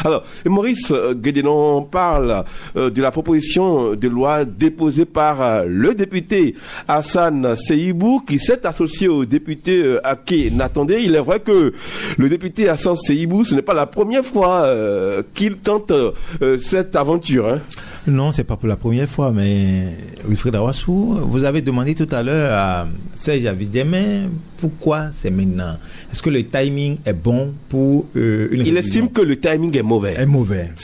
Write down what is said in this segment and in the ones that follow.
Alors, Maurice Guédénon parle de la proposition de loi déposée par le député Hassan Seibou, qui s'est associé au député Ake Natande. Il est vrai que le député Hassan Seibou, ce n'est pas la première fois qu'il tente cette aventure. Hein. Non, c'est pas pour la première fois, mais Wilfried Awassou, vous avez demandé tout à l'heure à Serge Avidjemé pourquoi c'est maintenant. Est-ce que le timing est bon pour une Il estime que le timing est mauvais.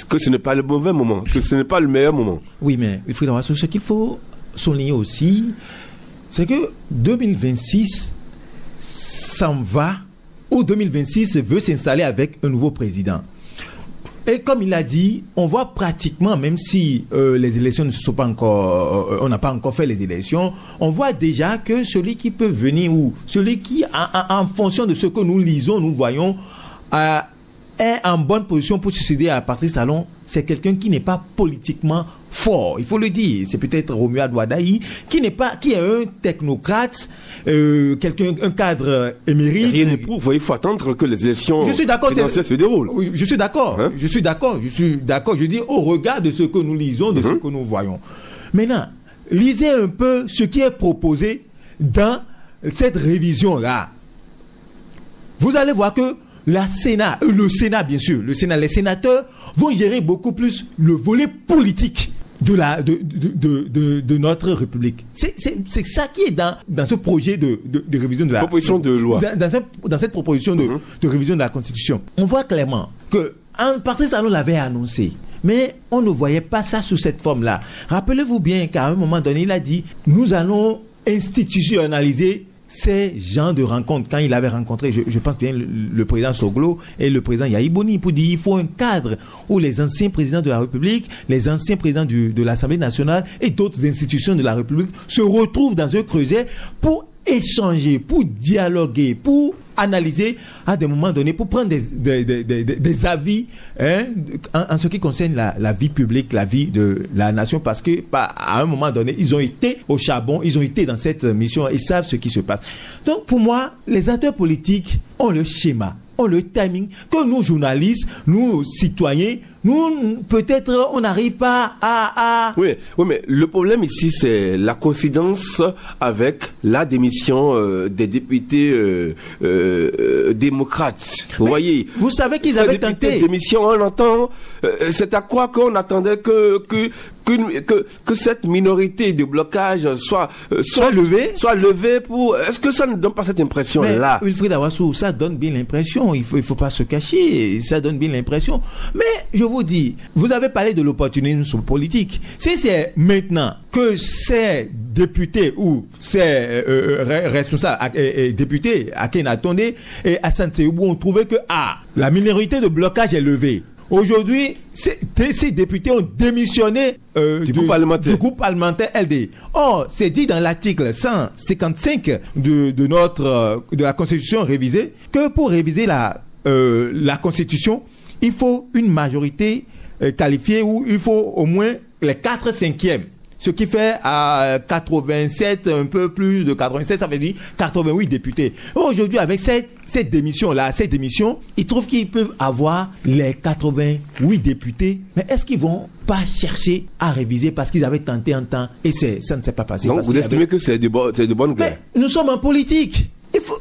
Que ce n'est pas le mauvais moment, que ce n'est pas le meilleur moment. Oui, mais Wilfried Awassou, ce qu'il faut souligner aussi, c'est que 2026 s'en va, ou 2026 veut s'installer avec un nouveau président. Et comme il a dit, on voit pratiquement, même si les élections ne se sont pas encore, on n'a pas encore fait les élections, on voit déjà que celui qui peut venir ou celui qui, en fonction de ce que nous lisons, nous voyons, est en bonne position pour succéder à Patrice Talon, c'est quelqu'un qui n'est pas politiquement fort, il faut le dire. C'est peut-être Romuald Wadaï qui est un technocrate, un cadre émérite. Rien ne prouve, il faut attendre que les élections présidentielles se déroulent. Oui, je suis d'accord. Hein? Je suis d'accord. Je dis au regard de ce que nous lisons, de ce que nous voyons. Maintenant, lisez un peu ce qui est proposé dans cette révision-là. Vous allez voir que le Sénat, les sénateurs vont gérer beaucoup plus le volet politique de notre République. C'est ça qui est dans ce projet de révision de la proposition de loi. Dans cette proposition de révision de la Constitution. On voit clairement que Patrice Talon l'avait annoncé. Mais on ne voyait pas ça sous cette forme-là. Rappelez-vous bien qu'à un moment donné, il a dit « Nous allons institutionnaliser ces gens de rencontres ». Quand il avait rencontré, je pense bien, le président Soglo et le président Yahi Boni, pour dire il faut un cadre où les anciens présidents de la République, les anciens présidents de l'Assemblée nationale et d'autres institutions de la République se retrouvent dans un creuset pour échanger, pour dialoguer, pour analyser à des moments donnés, pour prendre des avis en ce qui concerne la vie publique, la vie de la nation, parce que à un moment donné, ils ont été au charbon, ils ont été dans cette mission, ils savent ce qui se passe. Donc pour moi, les acteurs politiques ont le schéma, ont le timing, que nous journalistes, nous citoyens, nous, peut-être, on n'arrive pas à... Oui, mais le problème ici, c'est la coïncidence avec la démission des députés démocrates. Vous voyez. Vous savez qu'ils avaient tenté. Démission, on entend. C'est à quoi qu'on attendait que cette minorité de blocage soit levée pour... Est-ce que ça ne donne pas cette impression-là? Wilfried Awassou, ça donne bien l'impression. Il faut pas se cacher. Ça donne bien l'impression. Mais je vous dis, vous avez parlé de l'opportunisme politique. Si c'est maintenant que ces députés ou ces responsables députés Ake Natande et Hassan Seibou ont trouvé que la minorité de blocage est levée. Aujourd'hui, ces députés ont démissionné du groupe parlementaire LD. Or, c'est dit dans l'article 155 de la Constitution révisée que pour réviser la Constitution, il faut une majorité qualifiée où il faut au moins les 4/5. Ce qui fait à 87, un peu plus de 87, ça veut dire 88 députés. Aujourd'hui, avec cette démission-là, ils trouvent qu'ils peuvent avoir les 88 députés. Mais est-ce qu'ils vont pas chercher à réviser parce qu'ils avaient tenté un temps et ça ne s'est pas passé? Donc vous estimez que c'est de bonne guerre? Mais nous sommes en politique.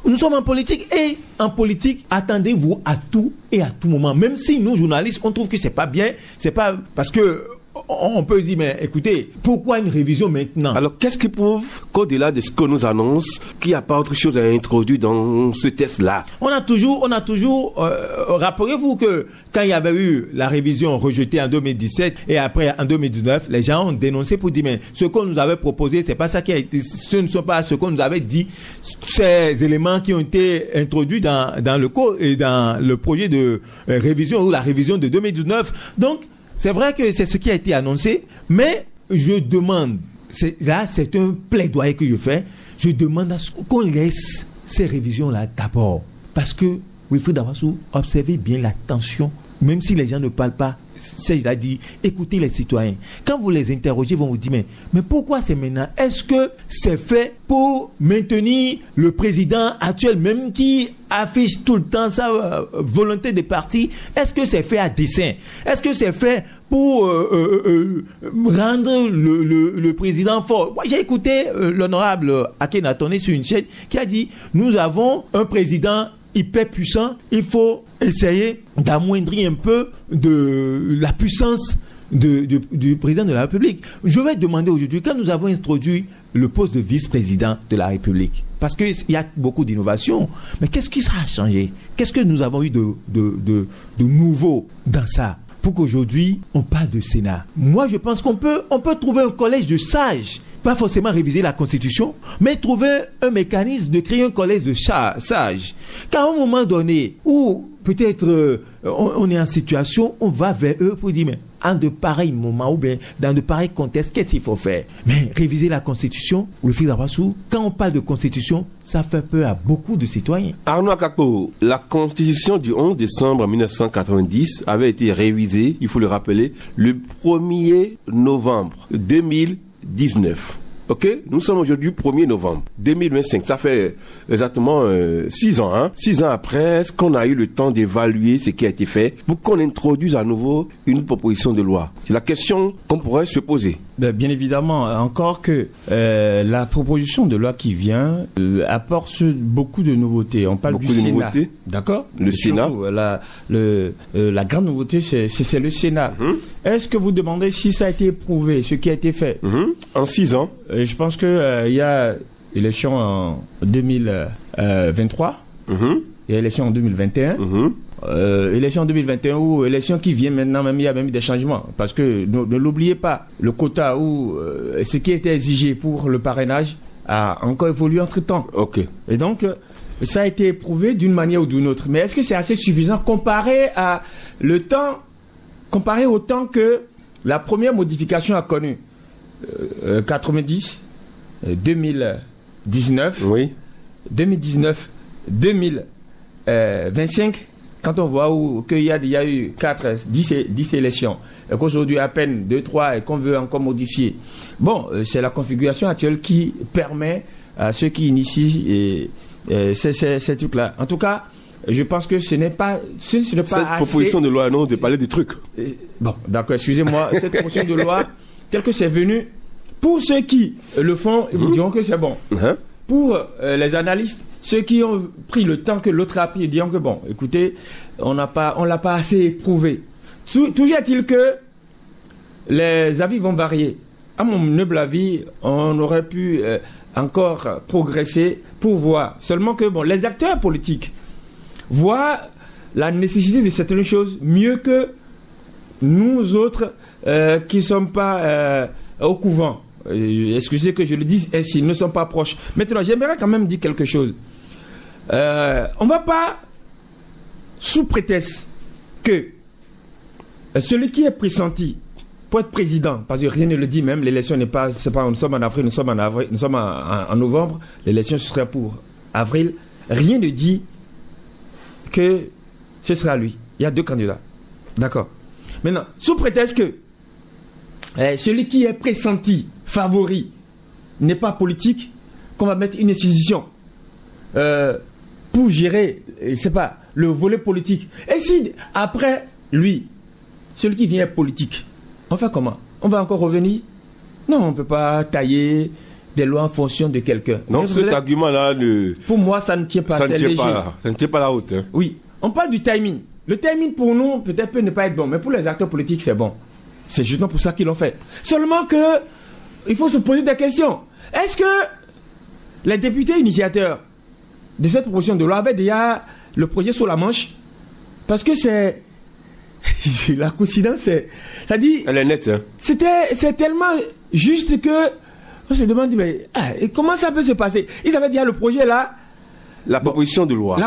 Nous sommes en politique et en politique, attendez-vous à tout et à tout moment. Même si nous, journalistes, on trouve que c'est pas bien, c'est pas parce que on peut dire, mais écoutez, pourquoi une révision maintenant? Alors, qu'est-ce qui prouve qu'au-delà de ce qu'on nous annonce, qu'il n'y a pas autre chose à introduire dans ce test-là? On a toujours, rappelez-vous que quand il y avait eu la révision rejetée en 2017 et après en 2019, les gens ont dénoncé pour dire, mais ce qu'on nous avait proposé, c'est pas ça qui a été, ce ne sont pas ce qu'on nous avait dit, ces éléments qui ont été introduits dans le projet de révision ou la révision de 2019. Donc, c'est vrai que c'est ce qui a été annoncé, mais je demande, c'est un plaidoyer que je fais, je demande qu'on laisse ces révisions-là d'abord. Parce que, Wilfried Awassou, observez bien la tension, même si les gens ne parlent pas, Serge l'a dit, écoutez les citoyens. Quand vous les interrogez, ils vont vous dire, mais pourquoi c'est maintenant? Est-ce que c'est fait pour maintenir le président actuel, même qui affiche tout le temps sa volonté de parti? Est-ce que c'est fait à dessein? Est-ce que c'est fait pour rendre le président fort? Moi, j'ai écouté l'honorable Akhenaton sur une chaîne qui a dit, nous avons un président hyper puissant, il faut essayer d'amoindrir un peu de la puissance du président de la République. Je vais demander aujourd'hui, quand nous avons introduit le poste de vice-président de la République, parce qu'il y a beaucoup d'innovations, mais qu'est-ce qui sera changé? Qu'est-ce que nous avons eu de nouveau dans ça pour qu'aujourd'hui on parle de Sénat? Moi, je pense qu'on peut trouver un collège de sages. Pas forcément réviser la Constitution, mais trouver un mécanisme de créer un collège de sages. Qu'à un moment donné, où peut-être on est en situation, on va vers eux pour dire, mais en de pareils moments ou bien dans de pareils contextes, qu'est-ce qu'il faut faire? Mais réviser la Constitution, quand on parle de Constitution, ça fait peur à beaucoup de citoyens. Arnaud Akakpo, la Constitution du 11 décembre 1990 avait été révisée, il faut le rappeler, le 1er novembre 2019. Ok, nous sommes aujourd'hui 1er novembre 2025. Ça fait exactement 6 ans. 6 ans après, est-ce qu'on a eu le temps d'évaluer ce qui a été fait pour qu'on introduise à nouveau une proposition de loi? C'est la question qu'on pourrait se poser. Bien évidemment, encore que la proposition de loi qui vient apporte beaucoup de nouveautés. On parle du Sénat. D'accord? Le Sénat. Surtout, la grande nouveauté, c'est le Sénat. Est-ce que vous demandez si ça a été éprouvé, ce qui a été fait? En 6 ans. Je pense qu'il y a élection en 2023, il y a élection en 2021, élection en 2021 ou élection qui vient maintenant, même il y a même des changements. Parce que ne l'oubliez pas, le quota ou ce qui était exigé pour le parrainage a encore évolué entre-temps. Okay. Et donc, ça a été éprouvé d'une manière ou d'une autre. Mais est-ce que c'est assez suffisant comparé au temps que la première modification a connu? 90, 2019, oui. 2019, 2025, quand on voit qu'il y a déjà eu 10 élections, et qu'aujourd'hui à peine 2, 3 et qu'on veut encore modifier. Bon, c'est la configuration actuelle qui permet à ceux qui initient ces trucs-là. En tout cas, je pense que ce n'est pas cette assez... proposition de loi, non, de parler des trucs. Bon, d'accord, excusez-moi, cette proposition de loi, tel que c'est venu, pour ceux qui le font, ils vous diront que c'est bon. Pour les analystes, ceux qui ont pris le temps que l'autre a pris, ils diront que bon, écoutez, on l'a pas assez éprouvé. Toujours est-il que les avis vont varier. À mon humble avis, on aurait pu encore progresser pour voir. Seulement que bon, les acteurs politiques voient la nécessité de certaines choses mieux que nous autres qui ne sommes pas au couvent. Excusez que je le dise ainsi, nous ne sommes pas proches. Maintenant, j'aimerais quand même dire quelque chose. On ne va pas, sous prétexte que celui qui est pressenti pour être président, parce que rien ne le dit même, l'élection n'est pas, nous sommes en avril, nous sommes en novembre, l'élection ce sera pour avril, rien ne dit que ce sera lui. Il y a 2 candidats. D'accord. Maintenant, sous prétexte que celui qui est pressenti, favori, n'est pas politique, qu'on va mettre une institution pour gérer, le volet politique. Et si, après, lui, celui qui vient est politique, on fait comment? On va encore revenir? Non, on ne peut pas tailler des lois en fonction de quelqu'un. Non, cet argument-là... Pour moi, ça ne tient pas. Ça ne tient pas la route. Hein. Oui. On parle du timing. Le timing, pour nous, peut-être peut ne pas être bon, mais pour les acteurs politiques, c'est bon. C'est justement pour ça qu'ils l'ont fait. Seulement que, il faut se poser des questions. Est-ce que les députés initiateurs de cette proposition de loi avaient déjà le projet sur la manche? Parce que c'est la coïncidence, c'est-à-dire... Elle est nette. Hein. C'est tellement juste que on se demande, mais comment ça peut se passer? Ils avaient déjà le projet là. La proposition de loi.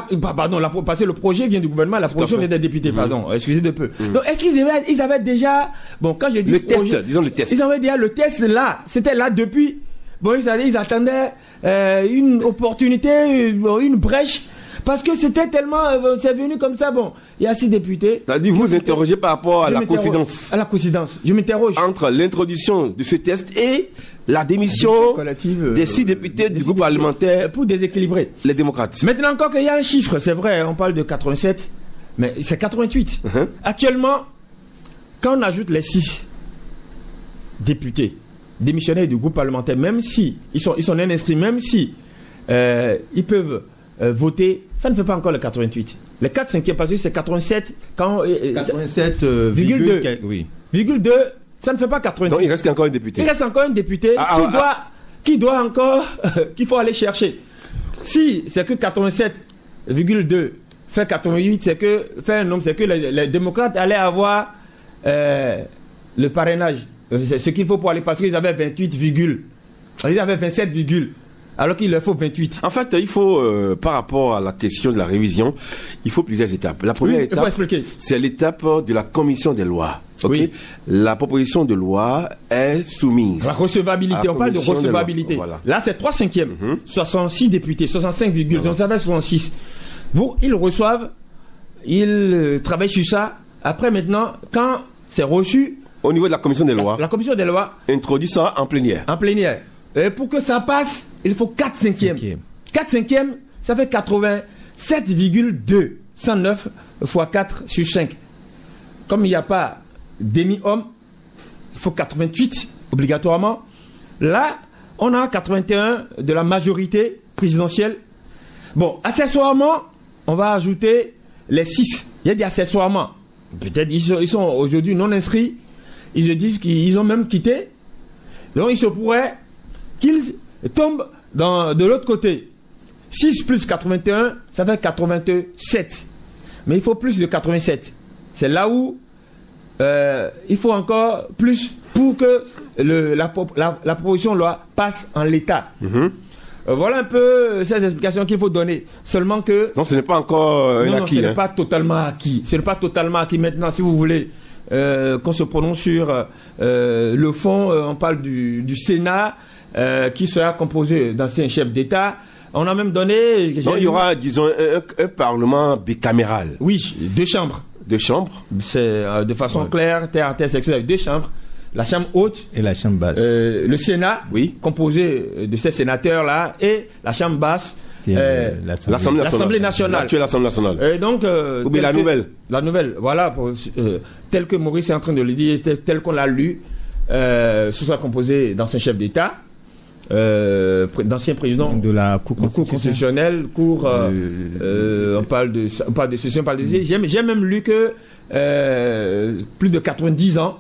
Parce que le projet vient du gouvernement, la proposition vient des députés, pardon, excusez de peu. Donc, est-ce qu'ils avaient déjà... Bon, quand je dis le test, disons le test. Ils avaient déjà le test là, c'était là depuis... Bon, ils attendaient une opportunité, une brèche Parce que c'était tellement... c'est venu comme ça, bon, il y a 6 députés. C'est-à-dire, vous interrogez par rapport à la coïncidence. À la coïncidence, je m'interroge. Entre l'introduction de ce test et la démission collective des 6 députés du groupe parlementaire pour déséquilibrer les démocrates. Maintenant encore qu'il y a un chiffre, c'est vrai, on parle de 87, mais c'est 88. Actuellement, quand on ajoute les 6 députés démissionnaires du groupe parlementaire, même si ils sont non inscrits, même si ils peuvent voter, ça ne fait pas encore le 88. Les 4/5e, parce que c'est 87 quand 87,2 oui. 2, ça ne fait pas 88. Donc il reste encore un député. Il reste encore un député qui doit encore qu'il faut aller chercher. Si c'est que 87,2 fait 88, c'est que fait un nombre, c'est que les démocrates allaient avoir le parrainage. C'est ce qu'il faut pour aller, parce qu'ils avaient 28, ils avaient 27, alors qu'il leur faut 28. En fait, il faut, par rapport à la question de la révision, il faut plusieurs étapes. La première étape, c'est l'étape de la commission des lois. Okay? La proposition de loi est soumise. La recevabilité, on parle de recevabilité. Voilà. Là, c'est 3/5e, 66 députés, 65, donc ça va 66. Ils reçoivent, ils travaillent sur ça. Après, maintenant, quand c'est reçu... Au niveau de la commission des lois. La commission des lois introduit ça en plénière. En plénière. Et pour que ça passe, il faut 4/5e. 4/5e, ça fait 87,2. 109 fois 4 sur 5. Comme il n'y a pas demi-homme, il faut 88 obligatoirement. Là, on a 81 de la majorité présidentielle. Bon, accessoirement, on va ajouter les 6. Il y a des accessoirements. Peut-être ils sont aujourd'hui non inscrits. Ils se disent qu'ils ont même quitté. Donc il se pourrait qu'ils tombent de l'autre côté. 6 plus 81, ça fait 87. Mais il faut plus de 87. C'est là où il faut encore plus pour que la proposition de loi passe en l'état. Voilà un peu ces explications qu'il faut donner. Seulement que... Non, ce n'est pas encore acquis. Non, ce n'est pas totalement acquis. Ce n'est pas totalement acquis. Maintenant, si vous voulez qu'on se prononce sur le fond, on parle du Sénat qui sera composé d'anciens chefs d'État. On a même donné... Non, il y aura, disons, un parlement bicaméral. Oui, 2 chambres. 2 chambres. C'est de façon claire, terre à terre, sexuelle, avec 2 chambres. La chambre haute et la chambre basse. Le Sénat, composé de ces sénateurs-là, et la chambre basse, l'Assemblée nationale. L'actuelle Assemblée nationale. Et donc, la nouvelle. La nouvelle, voilà, tel que Maurice est en train de le dire, tel qu'on l'a lu, ce sera composé d'anciens chefs d'État, d'anciens présidents de la Cour constitutionnelle, on parle de ceci, on parle de ceci. J'ai même lu que plus de 90 ans,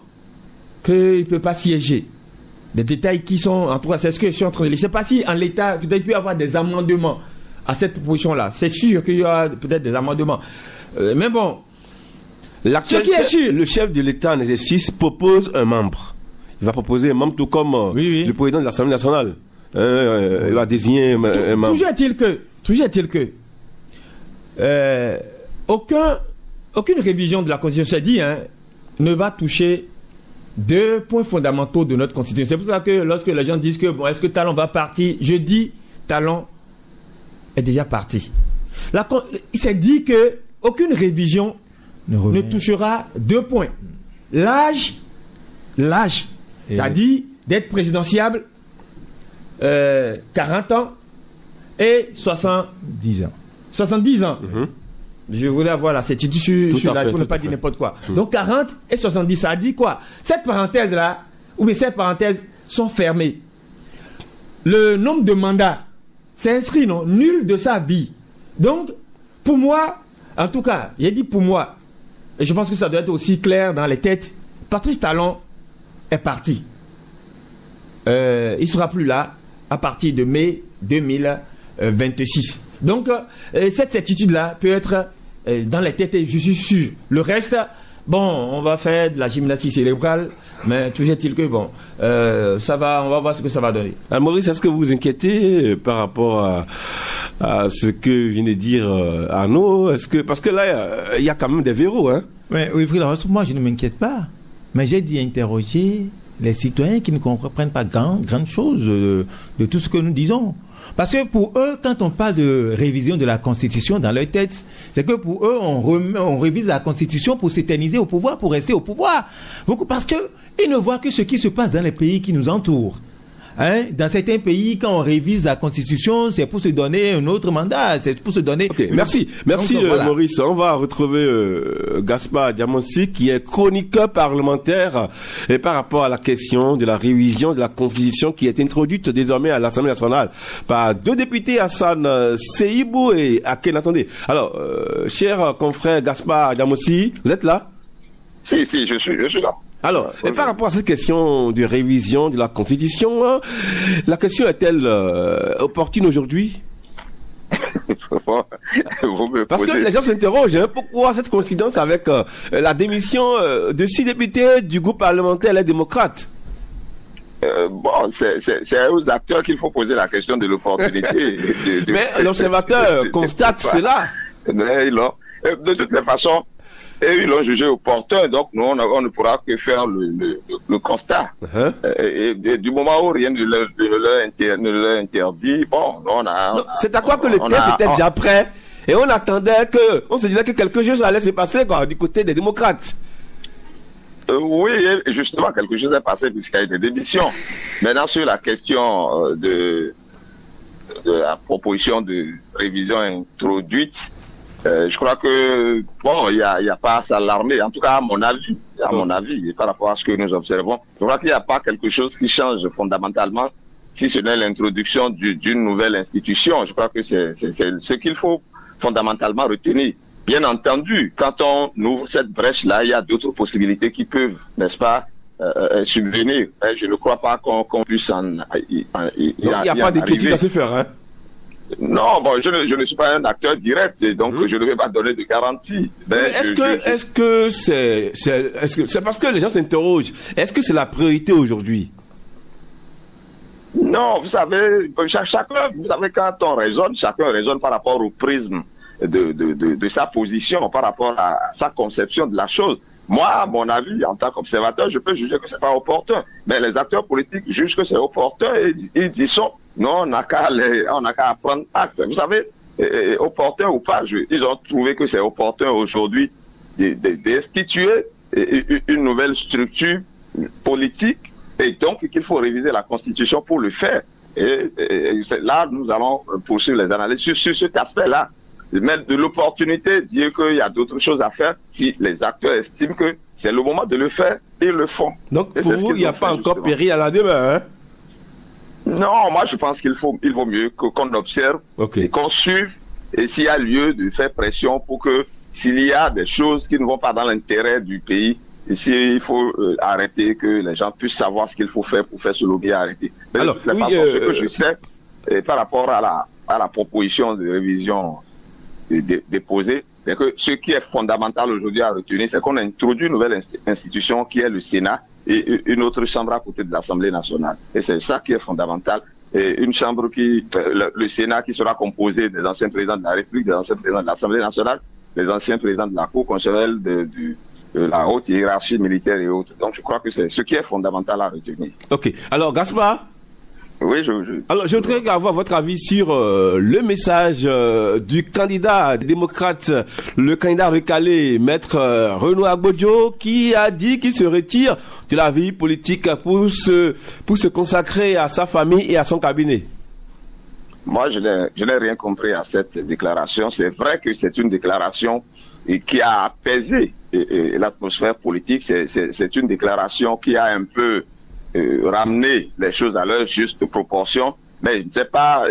qu'il ne peut pas siéger. Des détails qui sont, en tout cas, c'est ce que je suis en train de lire. Je ne sais pas si en l'état, peut-être il peut y avoir des amendements à cette proposition-là. C'est sûr qu'il y aura peut-être des amendements. Mais bon, ce qui est sûr, le chef de l'État en exercice propose un membre. Il va proposer un membre tout comme le président de l'Assemblée nationale. Il va désigner un membre. Toujours est-il que aucune révision de la Constitution, c'est dit, ne va toucher 2 points fondamentaux de notre Constitution. C'est pour ça que lorsque les gens disent que est-ce que Talon va partir, je dis Talon est déjà parti. Il s'est dit que aucune révision ne touchera 2 points. L'âge, c'est-à-dire d'être présidentiable 40 ans et 70 ans. 70 ans. Je voulais avoir la certitude sur la, pour ne pas dire n'importe quoi. Donc 40 et 70, ça dit quoi? Cette parenthèse-là, ou bien ces parenthèses sont fermées. Le nombre de mandats, c'est inscrit, non? Nul de sa vie. Donc, pour moi, en tout cas, j'ai dit pour moi, et je pense que ça doit être aussi clair dans les têtes, Patrice Talon est parti. Il ne sera plus là à partir de mai 2026. Donc, cette certitude-là peut être dans les têtes, et je suis sûr. Le reste, bon, on va faire de la gymnastique cérébrale, mais toujours est-il que, bon, ça va, on va voir ce que ça va donner. Maurice, est-ce que vous vous inquiétez par rapport à ce que vient de dire Arnaud? Parce que là, il y a quand même des verrous, hein? Oui, moi, je ne m'inquiète pas. Mais j'ai dit interroger les citoyens qui ne comprennent pas grande chose de tout ce que nous disons. Parce que pour eux, quand on parle de révision de la Constitution dans leur tête, c'est que pour eux, on révise la Constitution pour s'éterniser au pouvoir, pour rester au pouvoir. Parce qu'ils ne voient que ce qui se passe dans les pays qui nous entourent. Dans certains pays, quand on révise la Constitution, c'est pour se donner un autre mandat, c'est pour se donner... Okay, merci donc, voilà. Maurice. On va retrouver Gaspard Diamonsi, qui est chroniqueur parlementaire et par rapport à la question de la révision de la Constitution qui est introduite désormais à l'Assemblée nationale par deux députés, Hassan Seibou et Akhenaton. Alors, cher confrère Gaspard Diamonsi, vous êtes là? Si, je suis là. Alors, et par rapport à cette question de révision de la Constitution, la question est-elle opportune aujourd'hui? Parce que les gens s'interrogent, pourquoi cette coïncidence avec la démission de 6 députés du groupe parlementaire Les Démocrates? Bon, c'est aux acteurs qu'il faut poser la question de l'opportunité. Mais l'observateur constate cela. Mais de toutes les façons, et ils l'ont jugé opportun, donc nous, on ne pourra que faire le constat. Et du moment où rien ne leur interdit, bon, on a... C'est à quoi que le texte était déjà prêt, et on attendait on se disait que quelque chose allait se passer, quoi, du côté des démocrates. Oui, justement, quelque chose est passé puisqu'il y a eu des démissions. Maintenant, sur la question de la proposition de révision introduite, je crois que, bon, il y a pas à s'alarmer, en tout cas à mon avis, et par rapport à ce que nous observons, je crois qu'il n'y a pas quelque chose qui change fondamentalement, si ce n'est l'introduction d'une nouvelle institution. Je crois que c'est ce qu'il faut fondamentalement retenir. Bien entendu, quand on ouvre cette brèche-là, il y a d'autres possibilités qui peuvent, n'est-ce pas, subvenir. Je ne crois pas qu'on puisse il n'y a pas d'écriture à se faire, hein? Non, bon, je ne suis pas un acteur direct, et donc je ne vais pas donner de garantie. Est-ce que c'est parce que les gens s'interrogent, est-ce que c'est la priorité aujourd'hui? Non, vous savez, quand on raisonne, chacun raisonne par rapport au prisme de sa position, par rapport à sa conception de la chose. Moi, à mon avis, en tant qu'observateur, je peux juger que c'est pas opportun. Mais les acteurs politiques jugent que c'est opportun et ils disent non, on n'a qu'à prendre acte. Vous savez, opportun ou pas, ils ont trouvé que c'est opportun aujourd'hui d'instituer une nouvelle structure politique et donc qu'il faut réviser la Constitution pour le faire. Et là, nous allons poursuivre les analyses sur cet aspect-là. Mais de l'opportunité, dire qu'il y a d'autres choses à faire, si les acteurs estiment que c'est le moment de le faire, ils le font. Donc pour vous, il n'y a pas encore péril à la demeure, hein? Non, moi je pense il vaut mieux qu'on observe et qu'on suive, et s'il y a lieu de faire pression pour que s'il y a des choses qui ne vont pas dans l'intérêt du pays, ici il faut arrêter, que les gens puissent savoir ce qu'il faut faire pour faire ce lobby arrêter. Mais alors, ce que je sais, par rapport à la proposition de révision déposée, c'est que ce qui est fondamental aujourd'hui à retenir, c'est qu'on a introduit une nouvelle institution qui est le Sénat et une autre chambre à côté de l'Assemblée nationale. Et c'est ça qui est fondamental. Et une chambre le Sénat qui sera composé des anciens présidents de la République, des anciens présidents de l'Assemblée nationale, des anciens présidents de la Cour constitutionnelle, de la haute hiérarchie militaire et autres. Donc je crois que c'est ce qui est fondamental à retenir. Ok. Alors Gaspard? Oui, Alors, je voudrais avoir votre avis sur le message du candidat démocrate, le candidat recalé, maître Renaud Agbodjo, qui a dit qu'il se retire de la vie politique pour se consacrer à sa famille et à son cabinet. Moi, je n'ai rien compris à cette déclaration. C'est vrai que c'est une déclaration qui a apaisé l'atmosphère politique. C'est une déclaration qui a un peu ramener les choses à leur juste proportion, mais je ne sais pas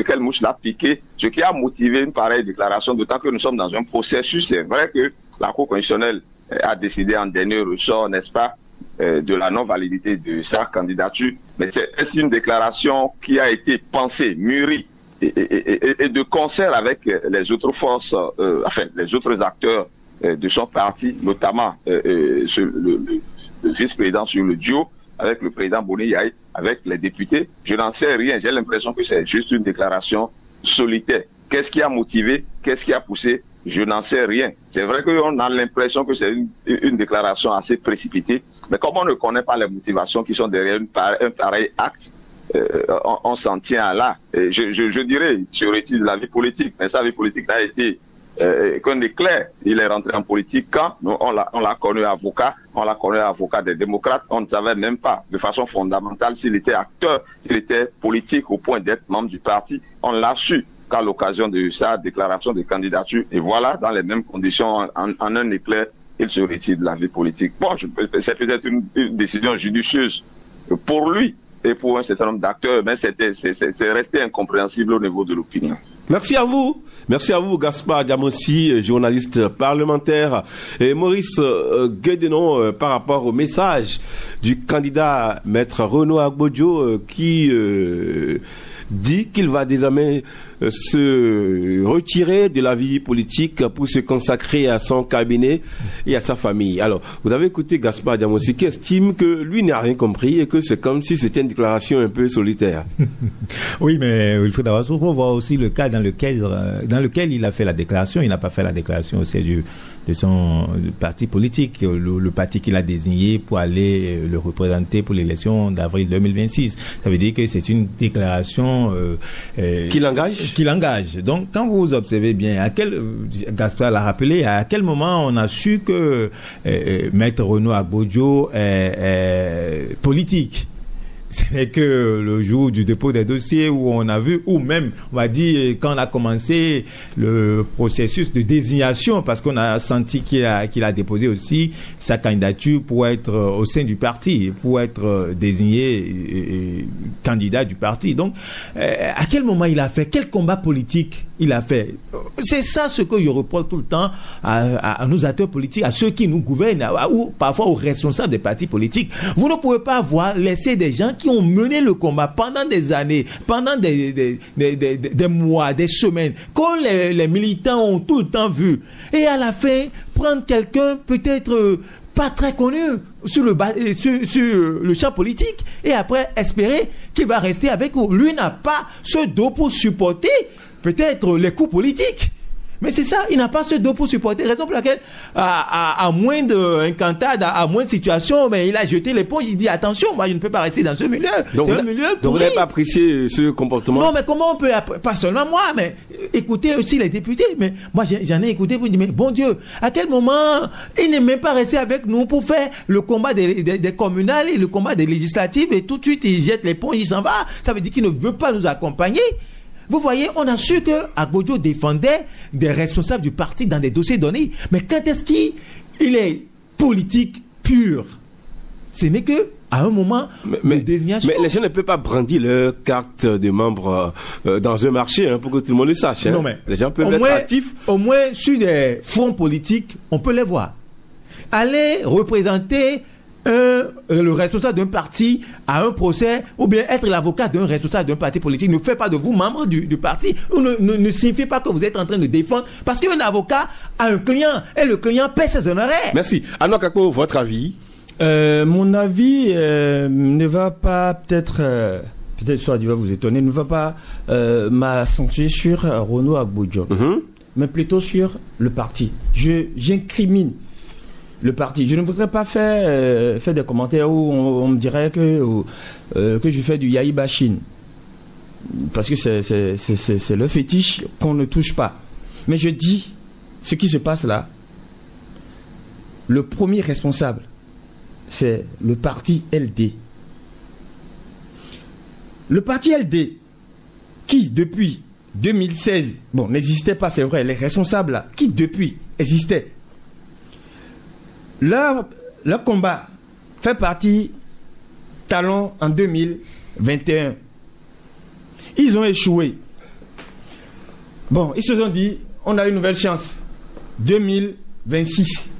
quelle mouche l'a piqué, ce qui a motivé une pareille déclaration, d'autant que nous sommes dans un processus. C'est vrai que la Cour constitutionnelle a décidé en dernier ressort, n'est-ce pas, de la non-validité de sa candidature, mais c'est une déclaration qui a été pensée, mûrie, et de concert avec les autres forces, les autres acteurs de son parti, notamment le vice-président sur le duo avec le président Boni Yaye, avec les députés. Je n'en sais rien. J'ai l'impression que c'est juste une déclaration solitaire. Qu'est-ce qui a motivé, qu'est-ce qui a poussé Je n'en sais rien. C'est vrai qu'on a l'impression que c'est une déclaration assez précipitée, mais comme on ne connaît pas les motivations qui sont derrière un pareil acte, on s'en tient à là. Et je dirais, serait-il de la vie politique, mais sa vie politique n'a été qu'un éclair. Il est rentré en politique quand on l'a connu avocat, des démocrates, on ne savait même pas de façon fondamentale s'il était acteur, s'il était politique au point d'être membre du parti. On l'a su qu'à l'occasion de sa déclaration de candidature, et voilà, dans les mêmes conditions, en un éclair, il se retire de la vie politique. Bon, c'est peut-être une décision judicieuse pour lui et pour un certain nombre d'acteurs, mais c'est resté incompréhensible au niveau de l'opinion. Merci à vous. Merci à vous, Gaspard Diamossi, journaliste parlementaire. Et Maurice Guédenon, par rapport au message du candidat Maître Renaud Agbojo, qui dit qu'il va désormais se retirer de la vie politique pour se consacrer à son cabinet et à sa famille. Alors, vous avez écouté Gaspard Diamossi qui estime que lui n'a rien compris et que c'est comme si c'était une déclaration un peu solitaire. Oui, mais il faut d'abord voir aussi le cas dans lequel il a fait la déclaration. Il n'a pas fait la déclaration au siège de son parti politique, le parti qu'il a désigné pour aller le représenter pour l'élection d'avril 2026. Ça veut dire que c'est une déclaration qui l'engage. Donc, quand vous observez bien, Gaspard l'a rappelé, à quel moment on a su que Maître Renaud Agbojo est politique? Ce n'est que le jour du dépôt des dossiers où on a vu, ou même, on va dire, quand on a commencé le processus de désignation, parce qu'on a senti qu'il a déposé aussi sa candidature pour être au sein du parti, pour être désigné candidat du parti. Donc, à quel moment il a fait? Quel combat politique il a fait? C'est ça ce que je reproche tout le temps à nos acteurs politiques, à ceux qui nous gouvernent, ou parfois aux responsables des partis politiques. Vous ne pouvez pas laisser des gens qui ont mené le combat pendant des années, pendant des mois, des semaines, quand les militants ont tout le temps vu, et à la fin, prendre quelqu'un peut-être pas très connu sur le champ politique, et après espérer qu'il va rester avec vous. Lui n'a pas ce dos pour supporter peut-être les coups politiques. Mais c'est ça, il n'a pas ce dos pour supporter. Raison pour laquelle, à moins d'un cantada, à moins de situation, mais il a jeté l'éponge. Il dit attention, moi je ne peux pas rester dans ce milieu. Donc vous n'avez pas apprécié ce comportement? Non, mais comment on peut, pas seulement moi, mais écoutez aussi les députés. Mais moi j'en ai écouté pour dire, mais bon Dieu, à quel moment il n'est même pas resté avec nous pour faire le combat des communales et le combat des législatives, et tout de suite il jette l'éponge, il s'en va. Ça veut dire qu'il ne veut pas nous accompagner. Vous voyez, on a su que Agbojo défendait des responsables du parti dans des dossiers donnés. Mais quand est-ce qu'il est politique pur? Ce n'est que à un moment de désignation. Mais les gens ne peuvent pas brandir leur carte de membre dans un marché pour que tout le monde le sache. Hein. Non, mais les gens peuvent être actifs. Au moins, sur des fonds politiques, on peut les voir. Aller représenter le responsable d'un parti à un procès, ou bien être l'avocat d'un responsable d'un parti politique ne fait pas de vous membre du parti, ou ne signifie pas que vous êtes en train de défendre, parce qu'un avocat a un client et le client paie ses honoraires. Merci. Anouar Kako, votre avis? Mon avis ne va pas peut-être soit il va vous étonner, ne va pas m'accentuer sur Renaud Agbojo, mais plutôt sur le parti. J'incrimine le parti. Je ne voudrais pas faire des commentaires où on me dirait que je fais du yaï bashing, parce que c'est le fétiche qu'on ne touche pas. Mais je dis ce qui se passe là. Le premier responsable, c'est le parti LD. Le parti LD, qui depuis 2016, n'existait pas, c'est vrai, les responsables là, qui depuis existaient. Leur combat fait partie talon en 2021. Ils ont échoué. Ils se sont dit, on a une nouvelle chance. 2026.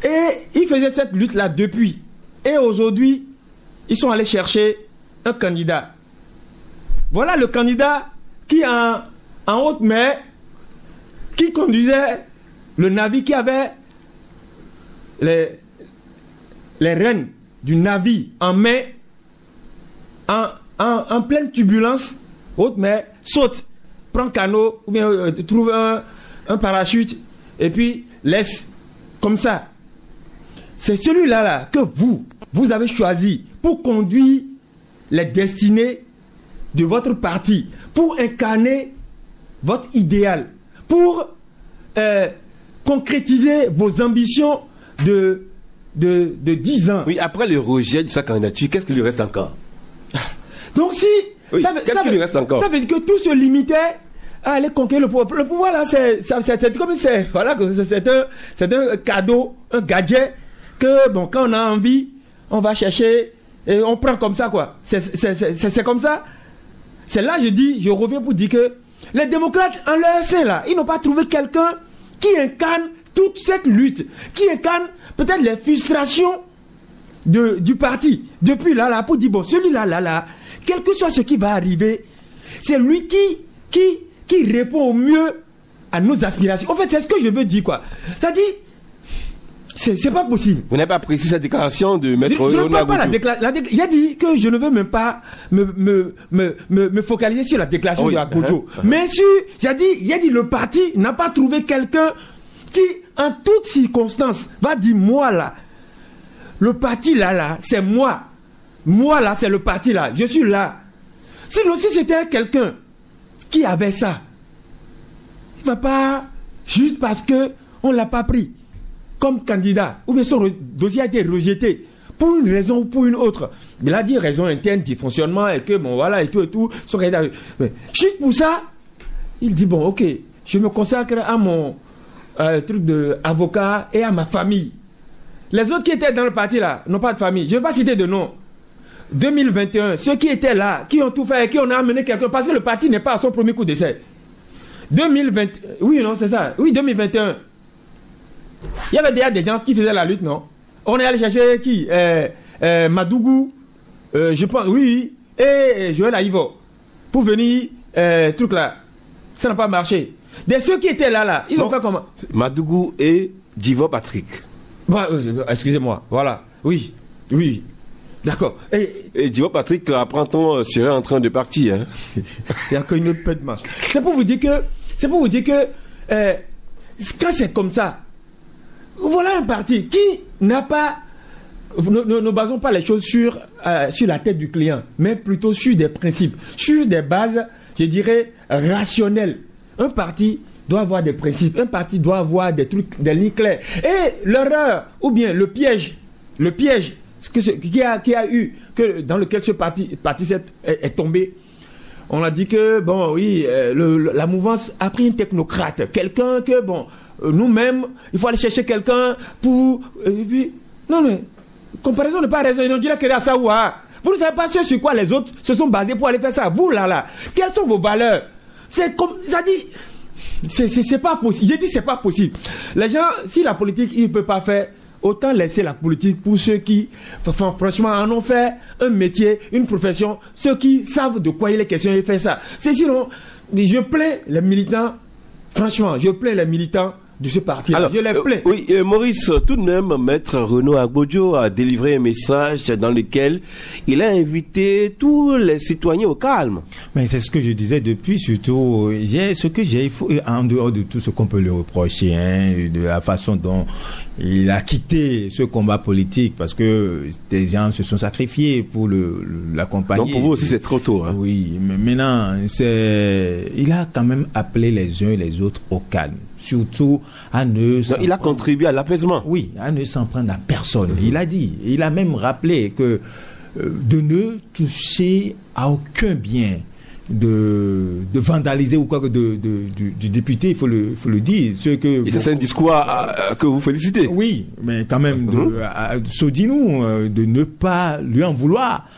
Et ils faisaient cette lutte-là depuis. Et aujourd'hui, ils sont allés chercher un candidat. Voilà le candidat qui, en haute mer, qui conduisait le navire, qui avait les rênes du navire en main, en pleine turbulence, haute mer, saute, prend canot, ou bien trouve un parachute et puis laisse comme ça. C'est celui-là que vous avez choisi pour conduire les destinées de votre parti, pour incarner votre idéal, pour concrétiser vos ambitions de 10 ans. Oui, après le rejet de sa candidature, qu'est-ce qu'il lui reste encore? Donc si... Oui, qu'est-ce qu'il lui reste encore? Ça veut dire que tout se limitait à aller conquérir le pouvoir. Le pouvoir là, c'est comme c'est un cadeau, un gadget que bon, quand on a envie, on va chercher et on prend comme ça quoi. C'est comme ça. C'est là je reviens pour dire que les démocrates en leur sein là, ils n'ont pas trouvé quelqu'un qui incarne toute cette lutte, qui incarne peut-être les frustrations du parti. Depuis là pour dire bon, celui-là, quel que soit ce qui va arriver, c'est lui qui répond au mieux à nos aspirations. En fait, c'est ce que je veux dire, quoi. Ça dit, c'est pas possible. Vous n'avez pas apprécié cette déclaration de Maître Je ne parle pas la déclaration. J'ai dit que je ne veux même pas me focaliser sur la déclaration de Agbojo. Mais j'ai dit le parti n'a pas trouvé quelqu'un qui, en toutes circonstances, va dire moi là, le parti là, c'est moi. Moi là, c'est le parti là. Je suis là. Sinon, si c'était quelqu'un qui avait ça, il ne va pas juste parce qu'on ne l'a pas pris comme candidat, ou bien son dossier a été rejeté pour une raison ou pour une autre. Il a dit raison interne du fonctionnement et que bon voilà et tout. Son candidat, juste pour ça, il dit bon ok, je me consacre à mon truc d'avocat et à ma famille. Les autres qui étaient dans le parti là n'ont pas de famille. Je ne vais pas citer de nom. 2021, ceux qui étaient là, qui ont tout fait, qui ont amené quelqu'un, parce que le parti n'est pas à son premier coup d'essai. 2020, oui, non, c'est ça. Oui, 2021. Il y avait déjà des gens qui faisaient la lutte, non? On est allé chercher qui? Madougou, je pense, oui, et Joël Aïvo, pour venir, truc là. Ça n'a pas marché. De ceux qui étaient là, ils ont fait comment? Madougou et Divo Patrick. Bah, excusez-moi, voilà. Oui. D'accord. Et Divo Patrick, apprend-on, serait en train de partir. Hein? C'est encore une autre de marche. C'est pour vous dire que quand c'est comme ça, voilà un parti qui n'a pas... Ne basons pas les choses sur la tête du client, mais plutôt sur des principes, sur des bases, je dirais, rationnelles. Un parti doit avoir des principes, un parti doit avoir des trucs, des lignes claires. Et l'erreur, ou bien le piège qui a eu, dans lequel ce parti est tombé, on a dit que, bon, oui, la mouvance a pris un technocrate, quelqu'un que, bon, nous-mêmes, il faut aller chercher quelqu'un pour... Et puis, non, mais, comparaison n'est pas raison, ils ont dit là que à Saoua. Vous ne savez pas sur quoi les autres se sont basés pour aller faire ça. Vous, là, quelles sont vos valeurs? C'est comme, ça dit... C'est pas possible. J'ai dit c'est pas possible. Les gens, si la politique, ils ne peuvent pas faire, autant laisser la politique pour ceux qui, franchement, en ont fait un métier, une profession, ceux qui savent de quoi il est question et faire ça. C'est sinon, je plains les militants, franchement, je plains les militants de ce parti. Alors, je les plains. Oui, Maurice, tout de même, Maître Renaud Agbojo a délivré un message dans lequel il a invité tous les citoyens au calme. Mais c'est ce que je disais depuis, surtout, en dehors de tout ce qu'on peut lui reprocher, de la façon dont il a quitté ce combat politique, parce que des gens se sont sacrifiés pour l'accompagner. Donc pour vous aussi c'est trop tôt. Hein. Oui, mais maintenant, il a quand même appelé les uns et les autres au calme. Surtout à ne... Donc, il a contribué à l'apaisement. Oui, à ne s'en prendre à personne. Il a dit, il a même rappelé que de ne toucher à aucun bien, de vandaliser ou quoi que du député, il faut le dire. Et c'est un discours que vous félicitez. Oui, mais quand même, Sodinou, de ne pas lui en vouloir.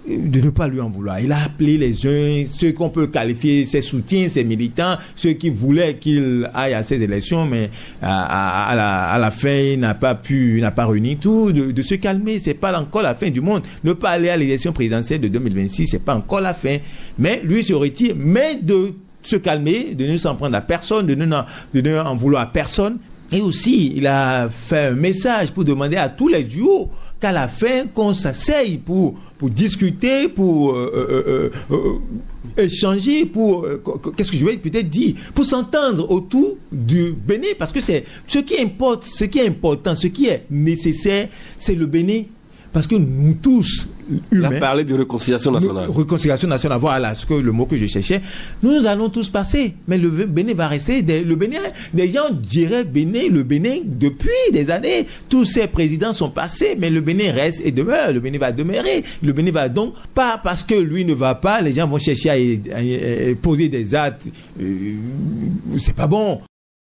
Il a appelé les uns, ceux qu'on peut qualifier ses soutiens, ses militants, ceux qui voulaient qu'il aille à ces élections, mais à la fin, il n'a pas réuni tout, de se calmer. C'est pas encore la fin du monde. Ne pas aller à l'élection présidentielle de 2026, c'est pas encore la fin. Mais lui se retire, mais de se calmer, de ne s'en prendre à personne, de ne en vouloir à personne. Et aussi, il a fait un message pour demander à tous les duos qu'à la fin, qu'on s'asseye pour discuter, pour échanger, pour qu'est-ce que je vais peut-être dire, pour s'entendre autour du Bénin, parce que c'est ce qui importe, ce qui est important, ce qui est nécessaire, c'est le Bénin. Parce que nous tous, humains... On a parlé de réconciliation nationale. Réconciliation nationale, voilà le mot que je cherchais. Nous allons tous passer, mais le Bénin va rester... Le Bénin, des gens diraient Bénin, le Bénin, depuis des années, tous ces présidents sont passés, mais le Bénin reste et demeure, le Bénin va demeurer. Le Bénin va donc, pas parce que lui ne va pas, les gens vont chercher à poser des actes. C'est pas bon.